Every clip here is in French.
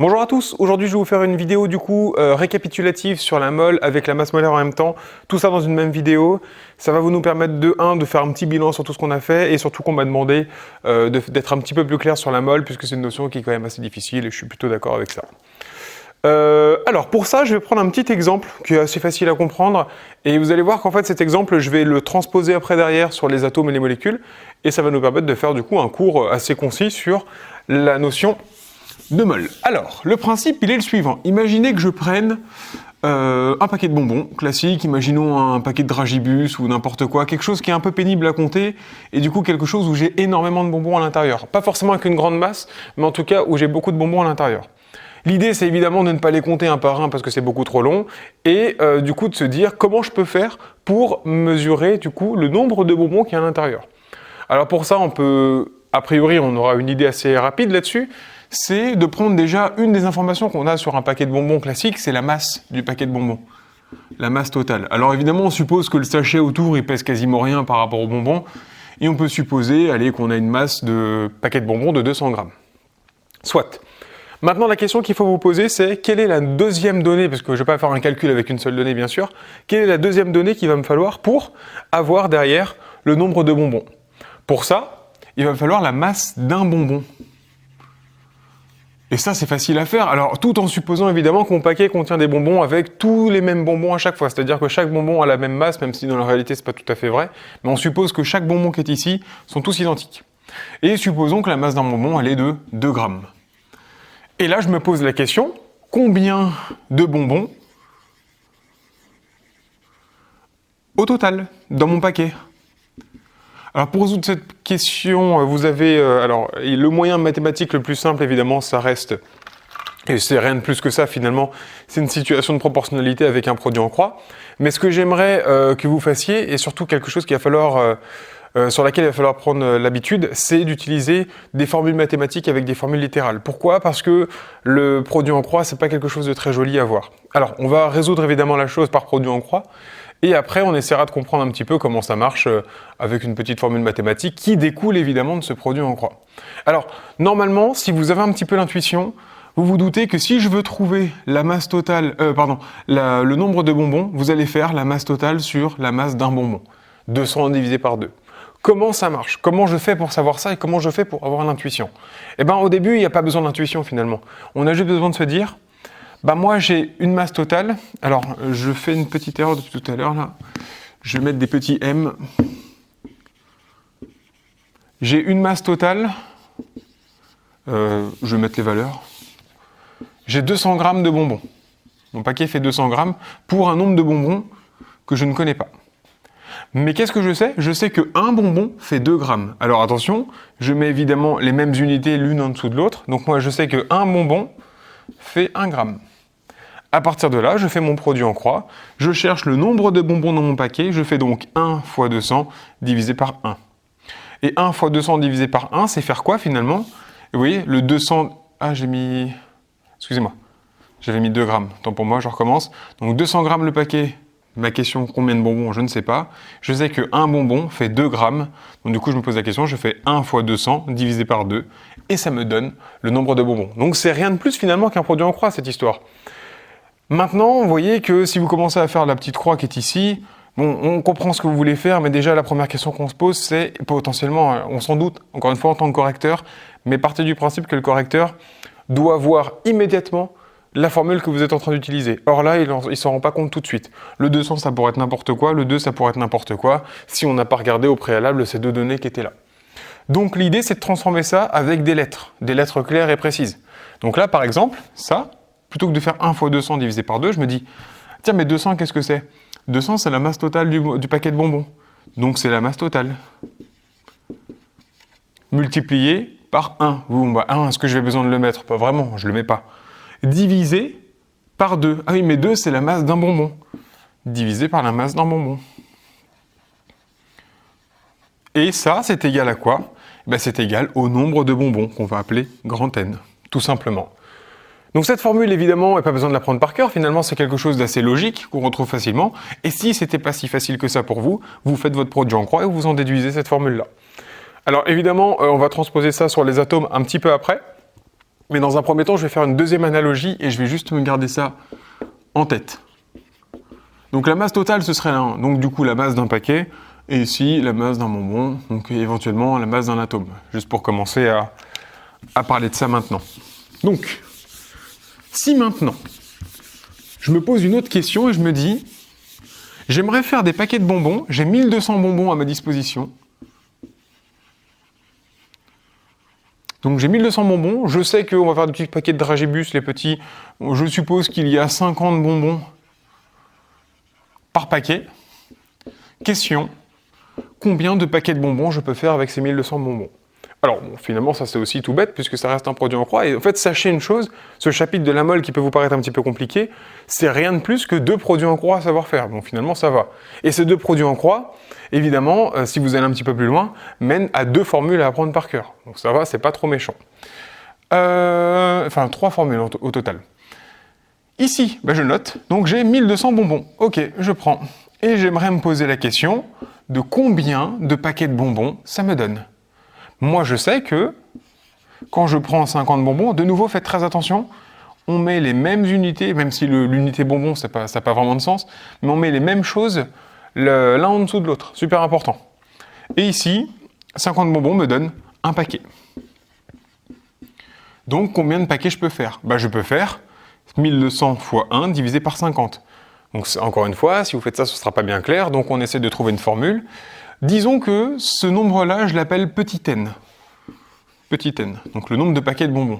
Bonjour à tous, aujourd'hui je vais vous faire une vidéo du coup récapitulative sur la mole avec la masse molaire en même temps, tout ça dans une même vidéo. Ça va nous permettre de faire un petit bilan sur tout ce qu'on a fait et surtout qu'on m'a demandé d'être un petit peu plus clair sur la mole puisque c'est une notion qui est quand même assez difficile et je suis plutôt d'accord avec ça. Alors pour ça je vais prendre un petit exemple qui est assez facile à comprendre et vous allez voir qu'en fait cet exemple je vais le transposer après derrière sur les atomes et les molécules et ça va nous permettre de faire du coup un cours assez concis sur la notion de mol. Alors, le principe, il est le suivant. Imaginez que je prenne un paquet de bonbons classique, imaginons un paquet de dragibus ou n'importe quoi, quelque chose qui est un peu pénible à compter, et du coup quelque chose où j'ai énormément de bonbons à l'intérieur. Pas forcément avec une grande masse, mais en tout cas où j'ai beaucoup de bonbons à l'intérieur. L'idée, c'est évidemment de ne pas les compter un par un parce que c'est beaucoup trop long, et du coup de se dire comment je peux faire pour mesurer du coup le nombre de bonbons qu'il y a à l'intérieur. Alors pour ça, on peut, a priori, on aura une idée assez rapide là-dessus, c'est de prendre déjà une des informations qu'on a sur un paquet de bonbons classique, c'est la masse du paquet de bonbons, la masse totale. Alors évidemment, on suppose que le sachet autour, il pèse quasiment rien par rapport aux bonbons, et on peut supposer, allez, qu'on a une masse de paquet de bonbons de 200 grammes. Soit. Maintenant, la question qu'il faut vous poser, c'est quelle est la deuxième donnée, parce que je ne vais pas faire un calcul avec une seule donnée, bien sûr, quelle est la deuxième donnée qu'il va me falloir pour avoir derrière le nombre de bonbons. Pour ça, il va me falloir la masse d'un bonbon. Et ça, c'est facile à faire. Alors, tout en supposant évidemment que mon paquet contient des bonbons avec tous les mêmes bonbons à chaque fois. C'est-à-dire que chaque bonbon a la même masse, même si dans la réalité, c'est pas tout à fait vrai. Mais on suppose que chaque bonbon qui est ici sont tous identiques. Et supposons que la masse d'un bonbon, elle est de 2 grammes. Et là, je me pose la question, combien de bonbons au total dans mon paquet ? Alors pour résoudre cette question, vous avez le moyen mathématique le plus simple évidemment, ça reste, et c'est rien de plus que ça finalement, c'est une situation de proportionnalité avec un produit en croix. Mais ce que j'aimerais que vous fassiez, et surtout quelque chose qu'il va falloir, sur laquelle il va falloir prendre l'habitude, c'est d'utiliser des formules mathématiques avec des formules littérales. Pourquoi ? Parce que le produit en croix, c'est pas quelque chose de très joli à voir. Alors on va résoudre évidemment la chose par produit en croix. Et après, on essaiera de comprendre un petit peu comment ça marche avec une petite formule mathématique qui découle évidemment de ce produit en croix. Alors, normalement, si vous avez un petit peu l'intuition, vous vous doutez que si je veux trouver la masse totale, le nombre de bonbons, vous allez faire la masse totale sur la masse d'un bonbon. 200 divisé par 2. Comment ça marche ? Comment je fais pour savoir ça et comment je fais pour avoir l'intuition ? Eh bien, au début, il n'y a pas besoin d'intuition finalement. On a juste besoin de se dire... moi j'ai une masse totale, alors je fais une petite erreur depuis tout à l'heure là, je vais mettre des petits M. J'ai une masse totale, je vais mettre les valeurs, j'ai 200 grammes de bonbons. Mon paquet fait 200 grammes pour un nombre de bonbons que je ne connais pas. Mais qu'est-ce que je sais ? Je sais qu'un bonbon fait 2 grammes. Alors attention, je mets évidemment les mêmes unités l'une en dessous de l'autre, donc moi je sais qu'un bonbon fait 1 gramme. À partir de là, je fais mon produit en croix, je cherche le nombre de bonbons dans mon paquet, je fais donc 1 fois 200 divisé par 1. Et 1 fois 200 divisé par 1, c'est faire quoi finalement ? Et vous voyez, le 200... Excusez-moi, j'avais mis 2 grammes. Tant pour moi, je recommence. Donc 200 grammes le paquet, ma question, combien de bonbons ? Je ne sais pas. Je sais qu'un bonbon fait 2 grammes. Donc du coup, je me pose la question, je fais 1 fois 200 divisé par 2. Et ça me donne le nombre de bonbons. Donc c'est rien de plus finalement qu'un produit en croix, cette histoire. Maintenant, vous voyez que si vous commencez à faire la petite croix qui est ici, on comprend ce que vous voulez faire, mais déjà la première question qu'on se pose, c'est potentiellement, on s'en doute, encore une fois en tant que correcteur, mais partez du principe que le correcteur doit voir immédiatement la formule que vous êtes en train d'utiliser. Or là, il ne s'en rend pas compte tout de suite. Le 200, ça pourrait être n'importe quoi, le 2, ça pourrait être n'importe quoi, si on n'a pas regardé au préalable ces deux données qui étaient là. Donc l'idée, c'est de transformer ça avec des lettres claires et précises. Donc là, par exemple, ça... Plutôt que de faire 1 fois 200 divisé par 2, je me dis, tiens, mais 200, qu'est-ce que c'est ? 200, c'est la masse totale du paquet de bonbons. Donc, c'est la masse totale. Multiplié par 1. 1, est-ce que j'ai besoin de le mettre ? Pas vraiment, je ne le mets pas. Divisé par 2. Ah oui, mais 2, c'est la masse d'un bonbon. Divisé par la masse d'un bonbon. Et ça, c'est égal à quoi ? C'est égal au nombre de bonbons qu'on va appeler grand N, tout simplement. Donc cette formule, évidemment, il n'y a pas besoin de la prendre par cœur. Finalement, c'est quelque chose d'assez logique qu'on retrouve facilement. Et si c'était pas si facile que ça pour vous, vous faites votre produit en croix et vous en déduisez cette formule-là. Alors évidemment, on va transposer ça sur les atomes un petit peu après. Mais dans un premier temps, je vais faire une deuxième analogie et je vais juste me garder ça en tête. Donc la masse totale, ce serait donc du coup la masse d'un paquet, et ici la masse d'un bonbon, donc éventuellement la masse d'un atome. Juste pour commencer à parler de ça maintenant. Donc, si maintenant, je me pose une autre question et je me dis, j'aimerais faire des paquets de bonbons, j'ai 1200 bonbons à ma disposition. Donc j'ai 1200 bonbons, je sais qu'on va faire des petits paquets de dragibus, les petits, je suppose qu'il y a 50 bonbons par paquet. Question, combien de paquets de bonbons je peux faire avec ces 1200 bonbons? Alors bon, finalement ça c'est aussi tout bête puisque ça reste un produit en croix et en fait sachez une chose, ce chapitre de la mole qui peut vous paraître un petit peu compliqué, c'est rien de plus que 2 produits en croix à savoir faire, donc finalement ça va. Et ces 2 produits en croix, évidemment, si vous allez un petit peu plus loin, mènent à 2 formules à apprendre par cœur, donc ça va, c'est pas trop méchant. Enfin 3 formules au total. Ici, je note, donc j'ai 1200 bonbons, ok, je prends. Et j'aimerais me poser la question de combien de paquets de bonbons ça me donne. Moi, je sais que quand je prends 50 bonbons, de nouveau, faites très attention, on met les mêmes unités, même si l'unité bonbon, ça n'a pas vraiment de sens, mais on met les mêmes choses l'un en dessous de l'autre, super important. Et ici, 50 bonbons me donnent un paquet. Donc, combien de paquets je peux faire? Je peux faire 1200 fois 1 divisé par 50. Donc, encore une fois, si vous faites ça, ce ne sera pas bien clair, donc on essaie de trouver une formule. Disons que ce nombre-là, je l'appelle petit n. Petit n, donc le nombre de paquets de bonbons.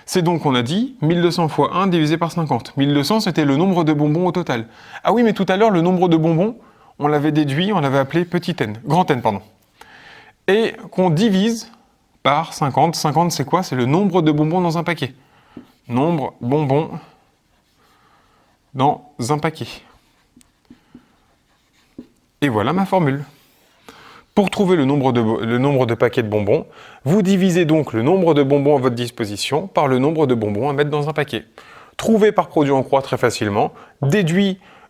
C'est donc, on a dit, 1200 fois 1 divisé par 50. 1200, c'était le nombre de bonbons au total. Ah oui, mais tout à l'heure, le nombre de bonbons, on l'avait déduit, on l'avait appelé petit n, grand n, pardon. Et qu'on divise par 50. 50, c'est quoi? C'est le nombre de bonbons dans un paquet. Nombre bonbons dans un paquet. Et voilà ma formule. Pour trouver le nombre de paquets de bonbons, vous divisez donc le nombre de bonbons à votre disposition par le nombre de bonbons à mettre dans un paquet. Trouvez par produit en croix très facilement, on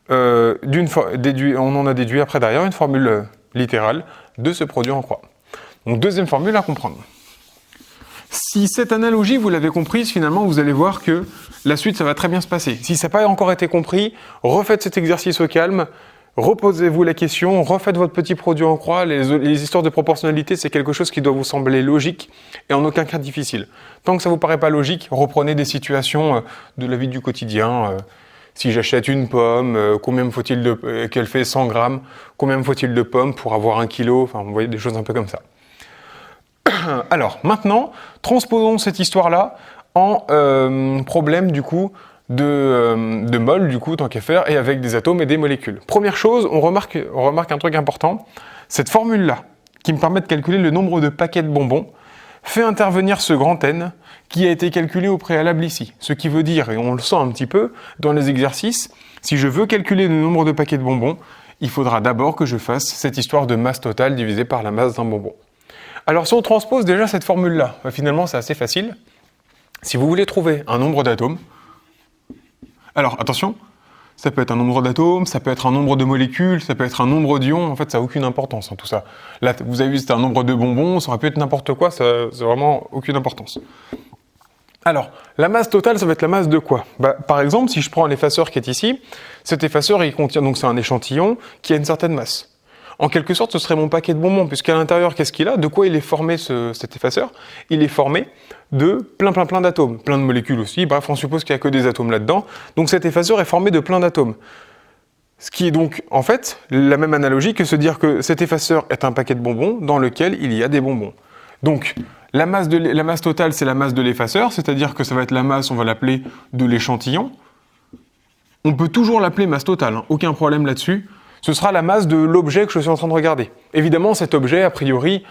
en a déduit après derrière une formule littérale de ce produit en croix. Donc deuxième formule à comprendre. Si cette analogie, vous l'avez comprise, finalement, vous allez voir que la suite, ça va très bien se passer. Si ça n'a pas encore été compris, refaites cet exercice au calme, reposez-vous la question, refaites votre petit produit en croix. Les histoires de proportionnalité, c'est quelque chose qui doit vous sembler logique et en aucun cas difficile. Tant que ça ne vous paraît pas logique, reprenez des situations de la vie du quotidien. Si j'achète une pomme, combien me faut-il qu'elle fait 100 grammes, combien me faut-il de pommes pour avoir 1 kilo, enfin, vous voyez des choses un peu comme ça. Alors, maintenant, transposons cette histoire-là en problème, du coup, de mol, du coup, tant qu'à faire, et avec des atomes et des molécules. Première chose, on remarque un truc important. Cette formule-là, qui me permet de calculer le nombre de paquets de bonbons, fait intervenir ce grand N qui a été calculé au préalable ici. Ce qui veut dire, et on le sent un petit peu dans les exercices, si je veux calculer le nombre de paquets de bonbons, il faudra d'abord que je fasse cette histoire de masse totale divisée par la masse d'un bonbon. Alors si on transpose déjà cette formule-là, finalement c'est assez facile. Si vous voulez trouver un nombre d'atomes, alors attention, ça peut être un nombre d'atomes, ça peut être un nombre de molécules, ça peut être un nombre d'ions, en fait ça n'a aucune importance tout ça. Là vous avez vu c'était un nombre de bonbons, ça aurait pu être n'importe quoi, ça n'a vraiment aucune importance. Alors, la masse totale, ça va être la masse de quoi? Par exemple, si je prends l'effaceur qui est ici, cet effaceur il contient, donc c'est un échantillon qui a une certaine masse. En quelque sorte, ce serait mon paquet de bonbons, puisqu'à l'intérieur, qu'est-ce qu'il a? De quoi il est formé cet effaceur? Il est formé de plein d'atomes, plein de molécules aussi, bref, on suppose qu'il n'y a que des atomes là-dedans, donc cet effaceur est formé de plein d'atomes. Ce qui est donc, en fait, la même analogie que se dire que cet effaceur est un paquet de bonbons dans lequel il y a des bonbons. Donc, la masse totale, c'est la masse de l'effaceur, c'est-à-dire que ça va être la masse, on va l'appeler, de l'échantillon. On peut toujours l'appeler masse totale, aucun problème là-dessus. Ce sera la masse de l'objet que je suis en train de regarder. Évidemment, cet objet, a priori,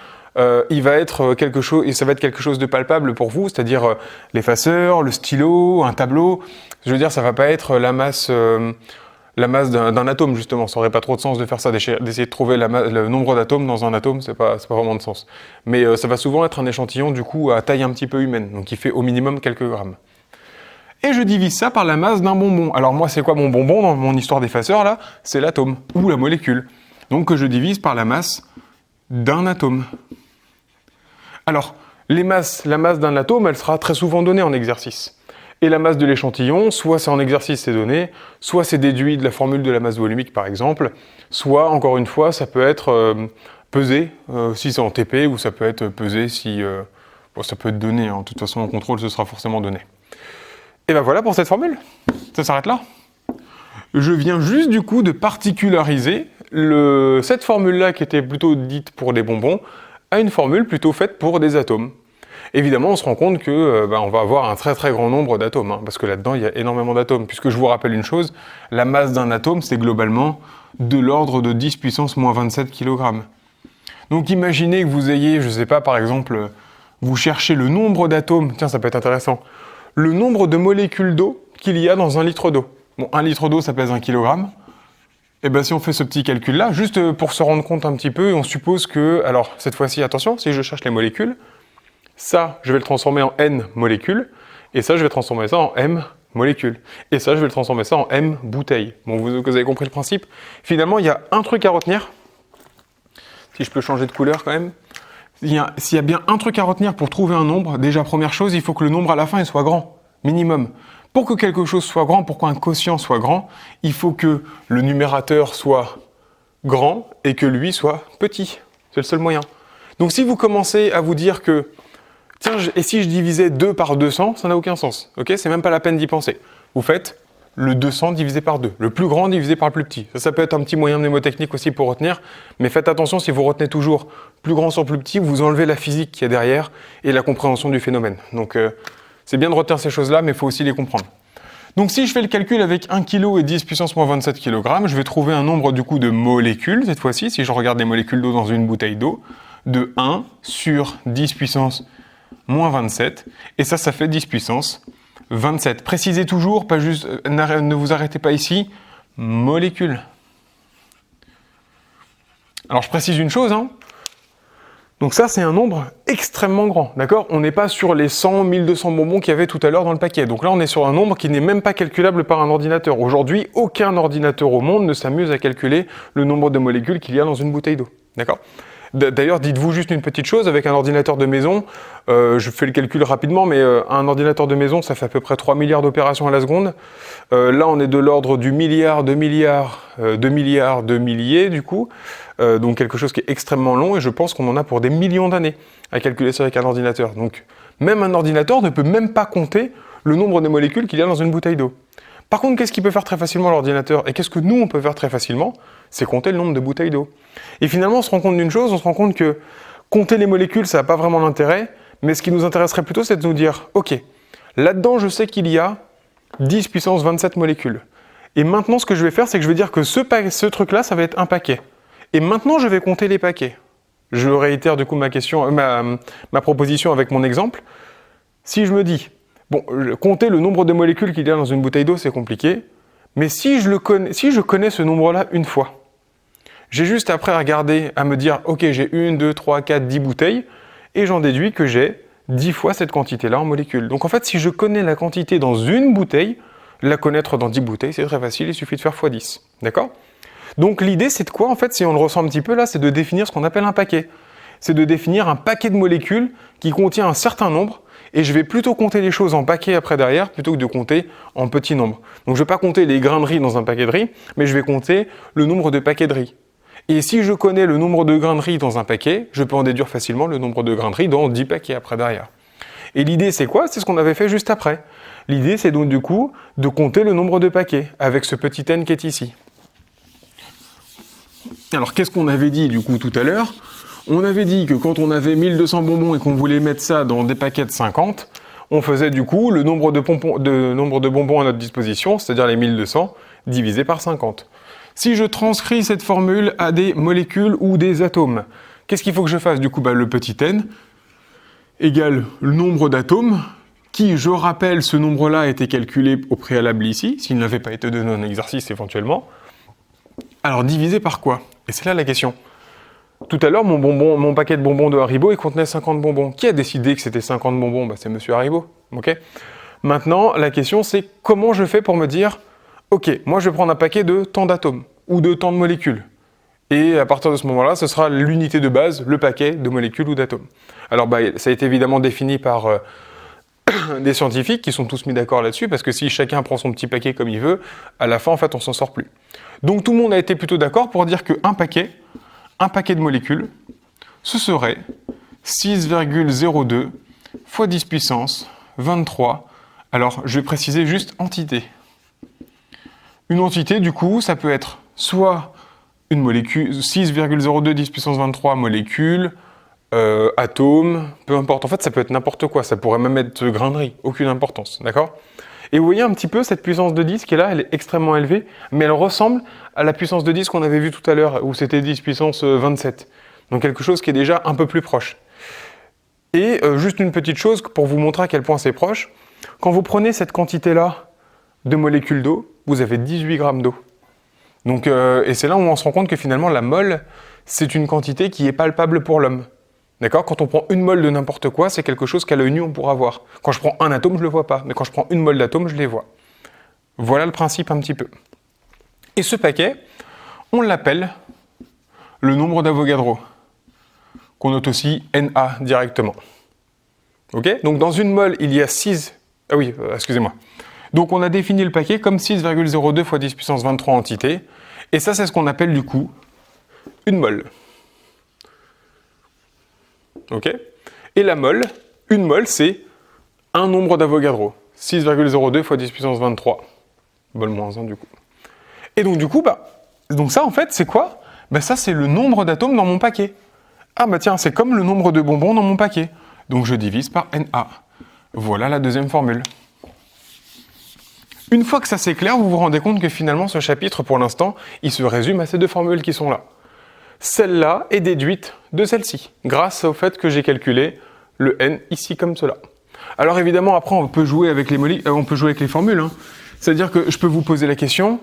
il va être quelque chose, et ça va être quelque chose de palpable pour vous, c'est-à-dire l'effaceur, le stylo, un tableau. Je veux dire, ça va pas être la masse d'un atome, justement. Ça aurait pas trop de sens de faire ça, d'essayer de trouver le nombre d'atomes dans un atome, c'est pas vraiment de sens. Mais ça va souvent être un échantillon, du coup, à taille un petit peu humaine, donc qui fait au minimum quelques grammes. Et je divise ça par la masse d'un bonbon. Alors moi, c'est quoi mon bonbon dans mon histoire d'effaceur, là? C'est l'atome, ou la molécule. Donc que je divise par la masse d'un atome. Alors, la masse d'un atome, elle sera très souvent donnée en exercice. Et la masse de l'échantillon, soit c'est en exercice c'est donné, soit c'est déduit de la formule de la masse volumique par exemple, soit encore une fois ça peut être pesé si c'est en TP, ou ça peut être pesé si... bon, ça peut être donné, hein. De toute façon en contrôle ce sera forcément donné. Et ben voilà pour cette formule, ça s'arrête là. Je viens juste du coup de particulariser cette formule-là qui était plutôt dite pour des bonbons à une formule plutôt faite pour des atomes. Évidemment, on se rend compte que on va avoir un très très grand nombre d'atomes, hein, parce que là-dedans, il y a énormément d'atomes. Puisque je vous rappelle une chose, la masse d'un atome, c'est globalement de l'ordre de 10 puissance moins 27 kg. Donc imaginez que vous ayez, je ne sais pas, par exemple, vous cherchez le nombre d'atomes, tiens, ça peut être intéressant, le nombre de molécules d'eau qu'il y a dans 1 litre d'eau. Bon, 1 litre d'eau, ça pèse 1 kg. Et bien si on fait ce petit calcul-là, juste pour se rendre compte un petit peu, on suppose que, alors cette fois-ci, attention, si je cherche les molécules, ça, je vais le transformer en N molécules, et ça, je vais transformer ça en M molécules. Et ça, je vais le transformer ça en M bouteilles. Bon, vous avez compris le principe. Finalement, il y a un truc à retenir, si je peux changer de couleur quand même. S'il y a bien un truc à retenir pour trouver un nombre, déjà, première chose, il faut que le nombre à la fin il soit grand, minimum. Pour que quelque chose soit grand, pour qu'un quotient soit grand, il faut que le numérateur soit grand et que lui soit petit. C'est le seul moyen. Donc si vous commencez à vous dire que tiens, et si je divisais 2 par 200, ça n'a aucun sens. Ok, c'est même pas la peine d'y penser. Vous faites le 200 divisé par 2, le plus grand divisé par le plus petit. Ça peut être un petit moyen mnémotechnique aussi pour retenir, mais faites attention, si vous retenez toujours plus grand sur plus petit, vous enlevez la physique qu'il y a derrière et la compréhension du phénomène. Donc c'est bien de retenir ces choses-là, mais il faut aussi les comprendre. Donc si je fais le calcul avec 1 kg et 10 puissance moins 27 kg, je vais trouver un nombre du coup de molécules, cette fois-ci, si je regarde les molécules d'eau dans une bouteille d'eau, de 1 sur 10 puissance moins 27, et ça fait 10 puissance 27. Précisez toujours, pas juste, ne vous arrêtez pas ici, molécules. Alors je précise une chose, hein. Donc ça c'est un nombre extrêmement grand, d'accord? On n'est pas sur les 100, 1200 bonbons qu'il y avait tout à l'heure dans le paquet. Donc là on est sur un nombre qui n'est même pas calculable par un ordinateur. Aujourd'hui, aucun ordinateur au monde ne s'amuse à calculer le nombre de molécules qu'il y a dans une bouteille d'eau, d'accord? D'ailleurs, dites-vous juste une petite chose, avec un ordinateur de maison, je fais le calcul rapidement, mais un ordinateur de maison, ça fait à peu près 3 milliards d'opérations à la seconde. Là, on est de l'ordre du milliard, de milliers, du coup. Donc quelque chose qui est extrêmement long, et je pense qu'on en a pour des millions d'années à calculer ça avec un ordinateur. Donc, même un ordinateur ne peut même pas compter le nombre de molécules qu'il y a dans une bouteille d'eau. Par contre, qu'est-ce qu'il peut faire très facilement l'ordinateur? Et qu'est-ce que nous, on peut faire très facilement? C'est compter le nombre de bouteilles d'eau. Et finalement, on se rend compte d'une chose, on se rend compte que compter les molécules, ça n'a pas vraiment d'intérêt, mais ce qui nous intéresserait plutôt, c'est de nous dire, ok, là-dedans, je sais qu'il y a 10 puissance 27 molécules. Et maintenant, ce que je vais faire, c'est que je vais dire que ce truc-là, ça va être un paquet. Et maintenant, je vais compter les paquets. Je réitère du coup ma proposition avec mon exemple. Si je me dis, bon, compter le nombre de molécules qu'il y a dans une bouteille d'eau, c'est compliqué, mais si je connais ce nombre-là une fois, j'ai juste après à regarder, à me dire, ok, j'ai 1, 2, 3, 4, 10 bouteilles, et j'en déduis que j'ai 10 fois cette quantité-là en molécules. Donc en fait, si je connais la quantité dans une bouteille, la connaître dans 10 bouteilles, c'est très facile, il suffit de faire x 10. D'accord? Donc l'idée, c'est de quoi, en fait, si on le ressent un petit peu là, c'est de définir ce qu'on appelle un paquet. C'est de définir un paquet de molécules qui contient un certain nombre, et je vais plutôt compter les choses en paquets après derrière, plutôt que de compter en petits nombres. Donc je ne vais pas compter les grains de riz dans un paquet de riz, mais je vais compter le nombre de paquets de riz. Et si je connais le nombre de grains de riz dans un paquet, je peux en déduire facilement le nombre de grains de riz dans 10 paquets après derrière. Et l'idée, c'est quoi? C'est ce qu'on avait fait juste après. L'idée, c'est donc du coup de compter le nombre de paquets, avec ce petit n qui est ici. Alors qu'est-ce qu'on avait dit du coup tout à l'heure? On avait dit que quand on avait 1200 bonbons et qu'on voulait mettre ça dans des paquets de 50, on faisait du coup le nombre de bonbons à notre disposition, c'est-à-dire les 1200, divisé par 50. Si je transcris cette formule à des molécules ou des atomes, qu'est-ce qu'il faut que je fasse? Du coup, le petit n égale le nombre d'atomes, qui, je rappelle, ce nombre-là a été calculé au préalable ici, s'il n'avait pas été donné en exercice éventuellement. Alors, divisé par quoi? Et c'est là la question. Tout à l'heure, mon paquet de bonbons de Haribo, il contenait 50 bonbons. Qui a décidé que c'était 50 bonbons? C'est Monsieur Haribo. Okay. Maintenant, la question, c'est comment je fais pour me dire, ok, moi je vais prendre un paquet de tant d'atomes, ou de tant de molécules. Et à partir de ce moment-là, ce sera l'unité de base, le paquet de molécules ou d'atomes. Alors ça a été évidemment défini par des scientifiques qui sont tous mis d'accord là-dessus, parce que si chacun prend son petit paquet comme il veut, à la fin, en fait, on s'en sort plus. Donc tout le monde a été plutôt d'accord pour dire qu'un paquet de molécules, ce serait 6,02 fois 10 puissance 23. Alors, je vais préciser juste entité. Une entité, du coup, ça peut être soit une molécule, 6,02 10 puissance 23 molécules, atomes, peu importe. En fait, ça peut être n'importe quoi. Ça pourrait même être grain de riz. Aucune importance, d'accord ? Et vous voyez un petit peu cette puissance de 10 qui est là, elle est extrêmement élevée, mais elle ressemble à la puissance de 10 qu'on avait vue tout à l'heure, où c'était 10 puissance 27. Donc quelque chose qui est déjà un peu plus proche. Et juste une petite chose pour vous montrer à quel point c'est proche. Quand vous prenez cette quantité-là de molécules d'eau, vous avez 18 grammes d'eau. Donc, et c'est là où on se rend compte que finalement la mole, c'est une quantité qui est palpable pour l'homme. D'accord ? Quand on prend une mole de n'importe quoi, c'est quelque chose qu'à l'œil nu on pourra voir. Quand je prends un atome, je ne le vois pas. Mais quand je prends une mole d'atome, je les vois. Voilà le principe un petit peu. Et ce paquet, on l'appelle le nombre d'Avogadro, qu'on note aussi Na directement. Ok ? Donc dans une mole, il y a 6... Ah oui, excusez-moi. Donc on a défini le paquet comme 6,02 fois 10 puissance 23 entités. Et ça, c'est ce qu'on appelle du coup une mole. Ok ? Et la mole, une mole, c'est un nombre d'Avogadro. 6,02 fois 10 puissance 23. Mol moins 1 du coup. Et donc du coup, donc ça en fait, c'est quoi ? Ça c'est le nombre d'atomes dans mon paquet. Ah tiens, c'est comme le nombre de bonbons dans mon paquet. Donc je divise par Na. Voilà la deuxième formule. Une fois que ça c'est clair, vous vous rendez compte que finalement ce chapitre, pour l'instant, il se résume à ces deux formules qui sont là. Celle-là est déduite de celle-ci, grâce au fait que j'ai calculé le n ici comme cela. Alors évidemment, après on peut jouer avec les formules. Hein. C'est-à-dire que je peux vous poser la question,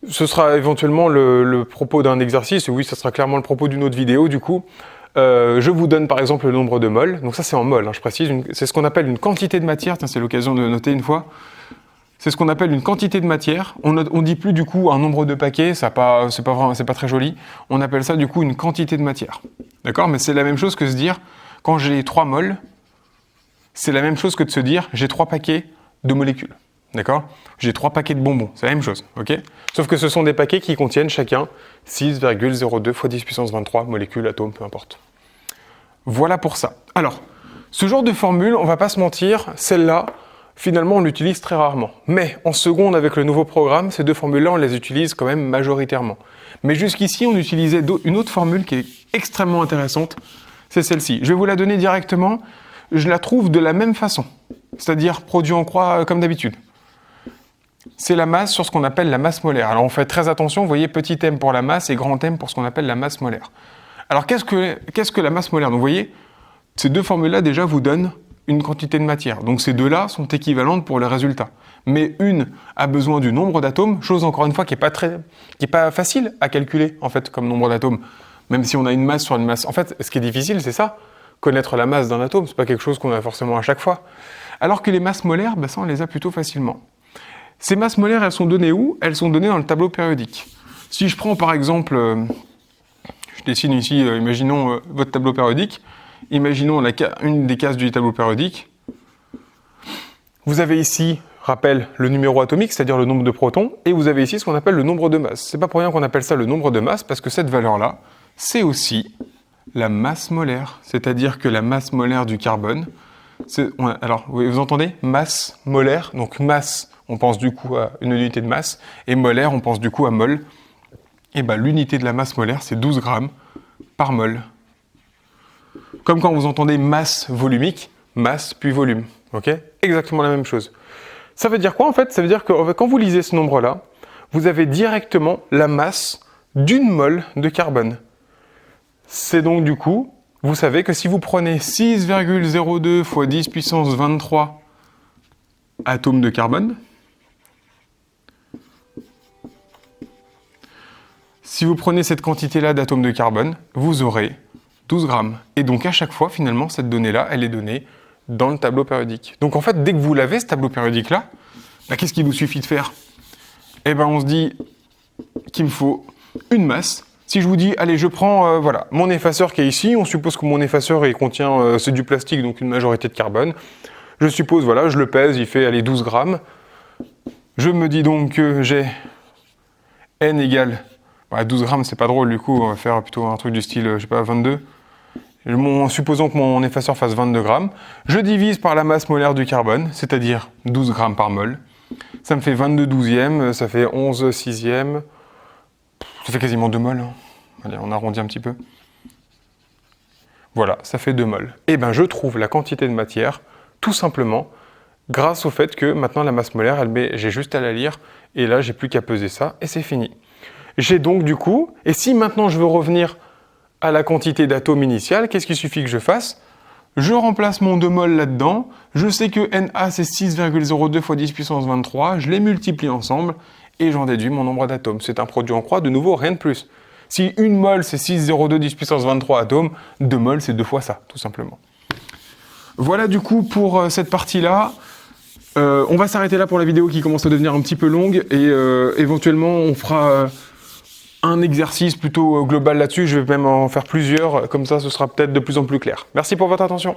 ce sera éventuellement le propos d'un exercice, oui, ce sera clairement le propos d'une autre vidéo du coup. Je vous donne par exemple le nombre de moles, donc ça c'est en moles, hein, je précise, c'est ce qu'on appelle une quantité de matière, tiens, c'est l'occasion de noter une fois. C'est ce qu'on appelle une quantité de matière. On dit plus du coup un nombre de paquets, c'est pas très joli. On appelle ça du coup une quantité de matière. D'accord ? Mais c'est la même chose que se dire, quand j'ai 3 moles, c'est la même chose que de se dire, j'ai 3 paquets de molécules. D'accord ? J'ai 3 paquets de bonbons, c'est la même chose. Ok ? Sauf que ce sont des paquets qui contiennent chacun 6,02 fois 10 puissance 23 molécules, atomes, peu importe. Voilà pour ça. Alors, ce genre de formule, on va pas se mentir, celle-là, finalement, on l'utilise très rarement. Mais en seconde, avec le nouveau programme, ces deux formules-là, on les utilise quand même majoritairement. Mais jusqu'ici, on utilisait une autre formule qui est extrêmement intéressante, c'est celle-ci. Je vais vous la donner directement, je la trouve de la même façon, c'est-à-dire produit en croix comme d'habitude. C'est la masse sur ce qu'on appelle la masse molaire. Alors on fait très attention, vous voyez, petit m pour la masse et grand m pour ce qu'on appelle la masse molaire. Alors qu'est-ce que la masse molaire ? Donc vous voyez, ces deux formules-là déjà vous donnent une quantité de matière. Donc ces deux-là sont équivalentes pour le résultat. Mais une a besoin du nombre d'atomes, chose encore une fois qui est pas facile à calculer en fait comme nombre d'atomes. Même si on a une masse sur une masse. En fait, ce qui est difficile, c'est ça. Connaître la masse d'un atome, c'est pas quelque chose qu'on a forcément à chaque fois. Alors que les masses molaires, ça on les a plutôt facilement. Ces masses molaires, elles sont données où ? Elles sont données dans le tableau périodique. Si je prends par exemple, je dessine ici, imaginons votre tableau périodique. Imaginons une des cases du tableau périodique. Vous avez ici, rappel, le numéro atomique, c'est-à-dire le nombre de protons, et vous avez ici ce qu'on appelle le nombre de masses. C'est pas pour rien qu'on appelle ça le nombre de masses, parce que cette valeur-là, c'est aussi la masse molaire. C'est-à-dire que la masse molaire du carbone, alors vous entendez ? Masse molaire, donc masse, on pense du coup à une unité de masse, et molaire, on pense du coup à mol. Et l'unité de la masse molaire, c'est 12 grammes par mol. Comme quand vous entendez masse volumique, masse puis volume. Ok ? Exactement la même chose. Ça veut dire quoi en fait ? Ça veut dire que quand vous lisez ce nombre-là, vous avez directement la masse d'une mole de carbone. C'est donc du coup, vous savez que si vous prenez 6,02 fois 10 puissance 23 atomes de carbone, si vous prenez cette quantité-là d'atomes de carbone, vous aurez 12 grammes. Et donc à chaque fois, finalement, cette donnée-là, elle est donnée dans le tableau périodique. Donc en fait, dès que vous l'avez, ce tableau périodique-là, qu'est-ce qu'il vous suffit de faire ? On se dit qu'il me faut une masse Si je vous dis, allez, je prends voilà, mon effaceur qui est ici, on suppose que mon effaceur il contient, c'est du plastique, donc une majorité de carbone. Je suppose, voilà, je le pèse, il fait, allez, 12 grammes. Je me dis donc que j'ai N égale, 12 grammes, c'est pas drôle, du coup, on va faire plutôt un truc du style, je sais pas, 22. Supposons que mon effaceur fasse 22 grammes. Je divise par la masse molaire du carbone, c'est-à-dire 12 grammes par mol. Ça me fait 22 douzièmes, ça fait 11 sixièmes. Ça fait quasiment 2 mols. Hein. Allez, on arrondit un petit peu. Voilà, ça fait 2 mols. Et bien, je trouve la quantité de matière, tout simplement, grâce au fait que maintenant la masse molaire, j'ai juste à la lire, et là, j'ai plus qu'à peser ça, et c'est fini. J'ai donc du coup, et si maintenant je veux revenir à la quantité d'atomes initiale, qu'est-ce qu'il suffit que je fasse? Je remplace mon 2 mol là-dedans, je sais que Na c'est 6,02 fois 10 puissance 23, je les multiplie ensemble, et j'en déduis mon nombre d'atomes. C'est un produit en croix, de nouveau, rien de plus. Si 1 mol c'est 6,02 10 puissance 23 atomes, 2 mol c'est 2 fois ça, tout simplement. Voilà du coup pour cette partie-là. On va s'arrêter là pour la vidéo qui commence à devenir un petit peu longue, et éventuellement on fera un exercice plutôt global là-dessus. Je vais même en faire plusieurs, comme ça ce sera peut-être de plus en plus clair. Merci pour votre attention.